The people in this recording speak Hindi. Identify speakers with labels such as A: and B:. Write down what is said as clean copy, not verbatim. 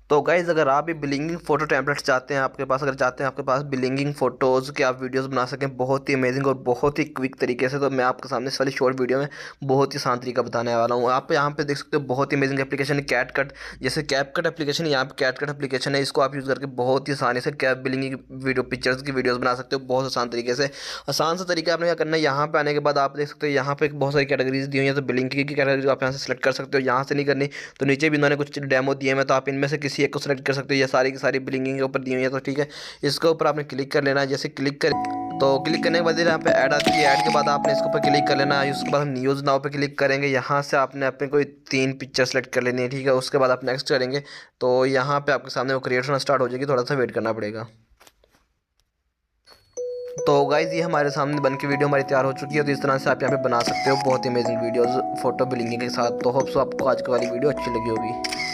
A: तो गाइज़ अगर आप भी ब्लिंगिंग फ़ोटो टेम्पलेट्स चाहते हैं आपके पास, अगर चाहते हैं आपके पास ब्लिंगिंग फ़ोटोज़ के आप वीडियोस बना सकें बहुत ही अमेजिंग और बहुत ही क्विक तरीके से, तो मैं आपके सामने इस वाली शॉर्ट वीडियो में बहुत ही आसान तरीका बताने वाला हूँ। आप यहाँ पे देख सकते हो बहुत ही अमेजिंग एप्लीकेशन है कैटकट। जैसे कैपकट एप्लीकेशन, यहाँ पे कैटकट एप्लीकेशन है, इसको आप यूज़ करके बहुत ही आसानी से कैप ब्लिंगिंग वीडियो पिक्चर्स की वीडियोज़ बना सकते हो बहुत आसान तरीके से। आसान सा तरीका आपने क्या करना है, यहाँ पे आने के बाद आप देख सकते हो यहाँ पे बहुत सारी कैटेगरीज दी हुई है। तो ब्लिंकिंग की कैटेगरी आप यहाँ से सेलेक्ट कर सकते हो, यहाँ से नहीं करनी तो नीचे भी इन्होंने कुछ डेमो दिए हैं, तो आप इनमें से किसी एक को सेलेक्ट कर सकते हो। ये सारी की सारी ब्लिंकिंग के ऊपर दी हुई है, तो ठीक है, इसके ऊपर आपने क्लिक कर लेना है। जैसे क्लिक कर तो क्लिक करने के बाद यहाँ पे ऐड आती है, ऐड के बाद आपने इसके ऊपर क्लिक कर लेना है। उसके बाद हम न्यूज़ नाउ पे क्लिक करेंगे, यहाँ से आपने अपने कोई 3 पिक्चर सेलेक्ट कर लेनी है, ठीक है। उसके बाद आप नेक्स्ट करेंगे तो यहाँ पे आपके सामने वो क्रिएट होना स्टार्ट हो जाएगी, थोड़ा सा वेट करना पड़ेगा। तो गाइज़ ये हमारे सामने बन के वीडियो हमारी तैयार हो चुकी है। तो इस तरह से आप यहाँ पे बना सकते हो बहुत ही अमेजिंग वीडियोज़ फोटो ब्लिंकिंग के साथ। तो होप्स आपको आज की वाली वीडियो अच्छी लगी होगी।